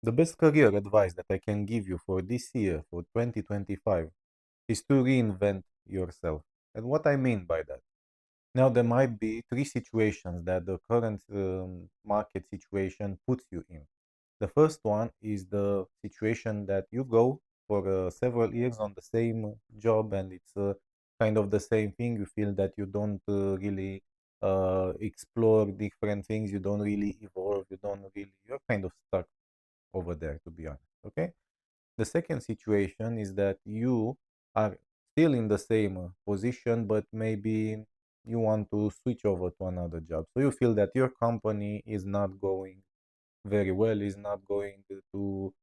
The best career advice that I can give you for this year, for 2025, is to reinvent yourself. And what I mean by that? Now, there might be three situations that the current market situation puts you in. The first one is the situation that you go for several years on the same job and it's kind of the same thing. You feel that you don't really explore different things, you don't really evolve, you're kind of stuck over there, to be honest. Okay. The second situation is that you are still in the same position, but maybe you want to switch over to another job. So you feel that your company is not going very well, is not going to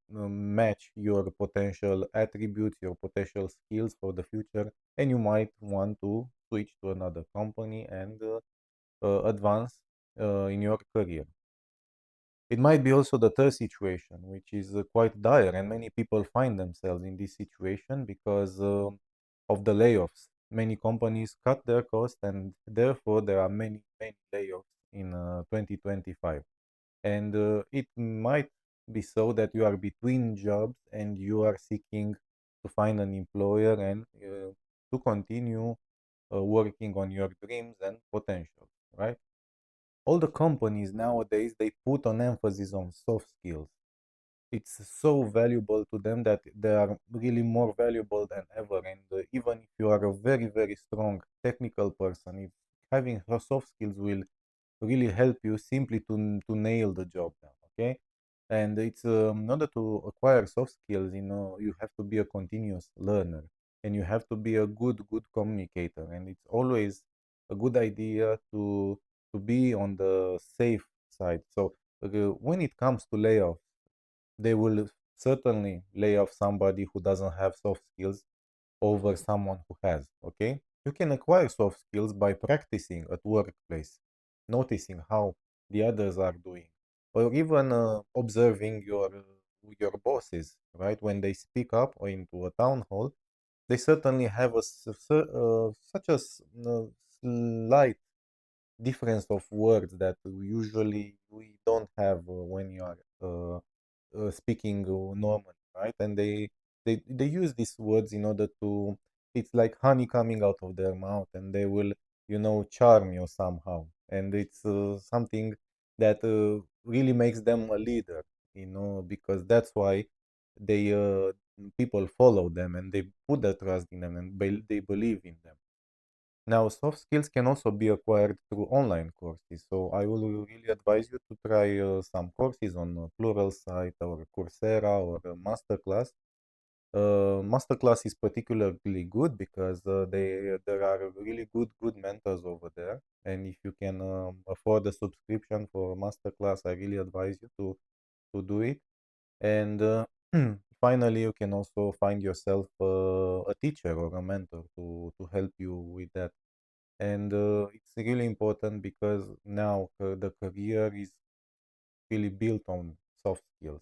match your potential attributes, your potential skills for the future, and you might want to switch to another company and advance in your career. It might be also the third situation, which is quite dire, and many people find themselves in this situation because of the layoffs. Many companies cut their costs, and therefore there are many layoffs in 2025. And it might be so that you are between jobs and you are seeking to find an employer and to continue working on your dreams and potential, right? All the companies nowadays they put an emphasis on soft skills. It's so valuable to them that they are really more valuable than ever. And even if you are a very strong technical person, if having soft skills will really help you simply to nail the job now. Okay. And it's in order to acquire soft skills, you have to be a continuous learner and you have to be a good communicator, and it's always a good idea to be on the safe side. So when it comes to layoffs, they will certainly lay off somebody who doesn't have soft skills over someone who has. Okay, you can acquire soft skills by practicing at workplace, noticing how the others are doing, or even observing your bosses, right? When they speak up or into a town hall, they certainly have such a slight difference of words that usually we don't have when you are speaking normally, right? And they use these words in order to. It's like honey coming out of their mouth, and they will, charm you somehow. And it's something that really makes them a leader, because that's why they people follow them and they put their trust in them and they believe in them. Now, soft skills can also be acquired through online courses. So I will really advise you to try some courses on Pluralsight or Coursera or Masterclass. Masterclass is particularly good because there are really good mentors over there. And if you can afford a subscription for Masterclass, I really advise you to do it. And finally, you can also find yourself a teacher or a mentor to help you with that. And it's really important because now the career is really built on soft skills.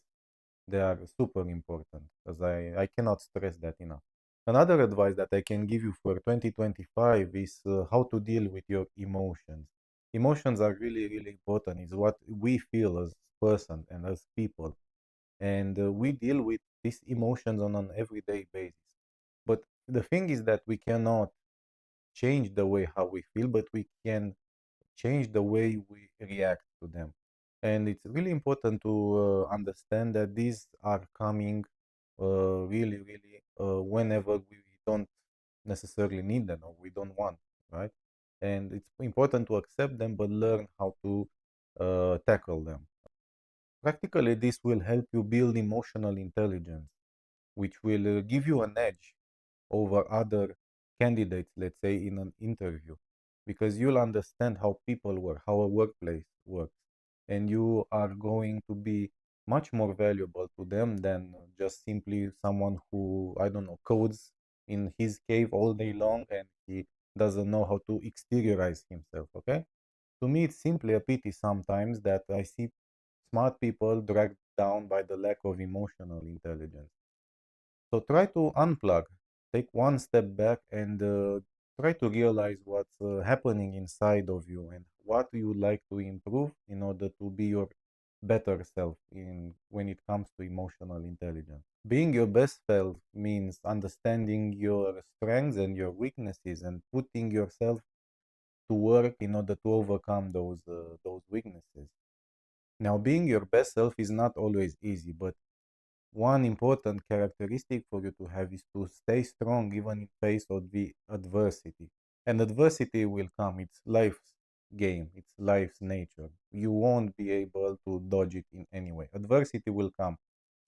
They are super important, as I cannot stress that enough. Another advice that I can give you for 2025 is how to deal with your emotions. Emotions are really important. It's what we feel as person and as people, and we deal with these emotions on an everyday basis. But the thing is that we cannot change the way how we feel, but we can change the way we react to them. And it's really important to understand that these are coming whenever we don't necessarily need them or we don't want, right? And it's important to accept them, but learn how to tackle them. Practically, this will help you build emotional intelligence, which will give you an edge over other candidates, let's say, in an interview, because you'll understand how people work, how a workplace works, and you are going to be much more valuable to them than just simply someone who, I don't know, codes in his cave all day long and he doesn't know how to exteriorize himself. Okay, to me, it's simply a pity sometimes that I see smart people dragged down by the lack of emotional intelligence. So try to unplug, take one step back, and try to realize what's happening inside of you and what you would like to improve in order to be your better self in when it comes to emotional intelligence. Being your best self means understanding your strengths and your weaknesses and putting yourself to work in order to overcome those weaknesses. Now, being your best self is not always easy, but one important characteristic for you to have is to stay strong even in face of the adversity. And adversity will come. It's life's game. It's life's nature. You won't be able to dodge it in any way. Adversity will come.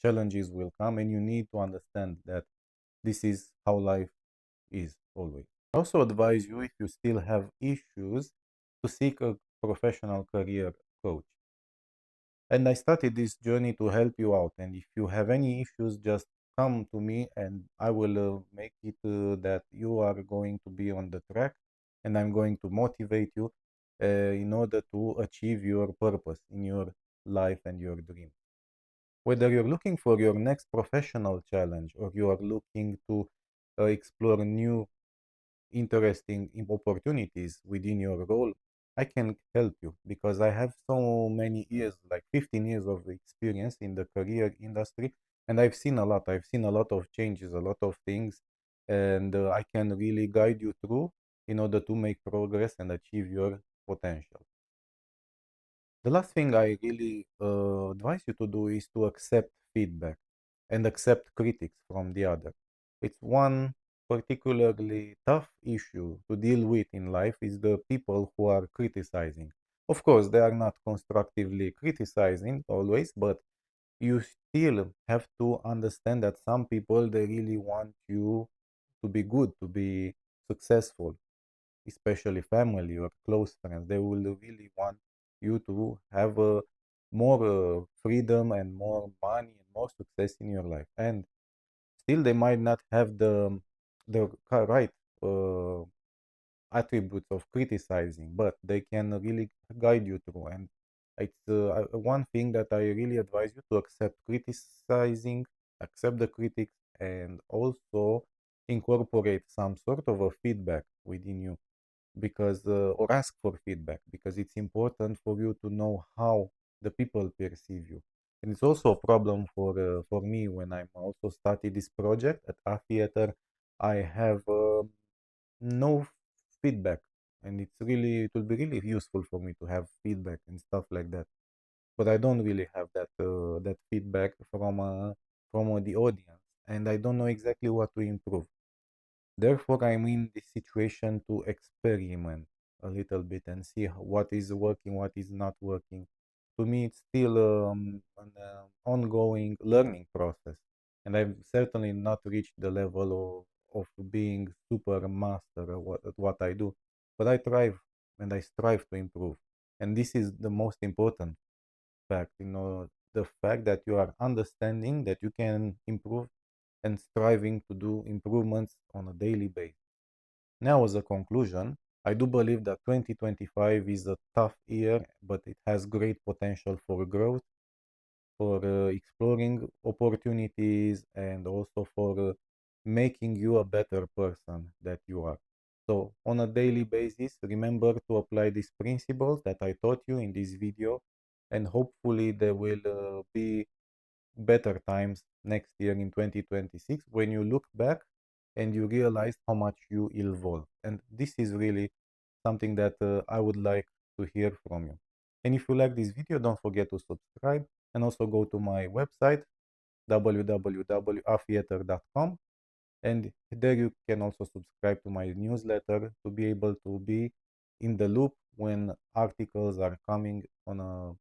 Challenges will come, and you need to understand that this is how life is always. I also advise you, if you still have issues, to seek a professional career coach. And I started this journey to help you out. And if you have any issues, just come to me and I will make it that you are going to be on the track, and I'm going to motivate you in order to achieve your purpose in your life and your dream. Whether you're looking for your next professional challenge or you are looking to explore new interesting opportunities within your role, I can help you because I have so many years, like 15 years of experience in the career industry, and I've seen a lot. I've seen a lot of changes, a lot of things, and I can really guide you through in order to make progress and achieve your potential. The last thing I really advise you to do is to accept feedback and accept critics from the other. It's one particularly tough issue to deal with in life is the people who are criticizing. Of course, they are not constructively criticizing always, but you still have to understand that some people they really want you to be good, to be successful, especially family or close friends. They will really want you to have more freedom and more money and more success in your life. And still, they might not have the right uh, attributes of criticizing, but they can really guide you through. And it's one thing that I really advise you to accept criticizing, accept the critics, and also incorporate some sort of a feedback within you because or ask for feedback because it's important for you to know how the people perceive you. And it's also a problem for me when I'm also starting this project at a theater. I have no feedback, and it will be really useful for me to have feedback and stuff like that. But I don't really have that feedback from the audience, and I don't know exactly what to improve. Therefore, I'm in this situation to experiment a little bit and see what is working, what is not working. To me, it's still an ongoing learning process, and I've certainly not reached the level of being super master at what I do. But I thrive and I strive to improve, and this is the most important fact. The fact that you are understanding that you can improve and striving to do improvements on a daily basis. Now, as a conclusion, I do believe that 2025 is a tough year, but it has great potential for growth, for exploring opportunities, and also for making you a better person that you are. So, on a daily basis, remember to apply these principles that I taught you in this video, and hopefully, there will be better times next year in 2026 when you look back and you realize how much you evolved. And this is really something that I would like to hear from you. And if you like this video, don't forget to subscribe and also go to my website www.atheater.com, and there you can also subscribe to my newsletter to be able to be in the loop when articles are coming on a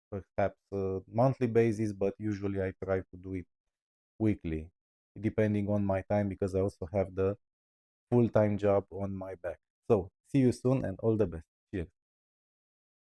perhaps monthly basis, but usually I try to do it weekly, depending on my time because I also have the full-time job on my back. So see you soon and all the best.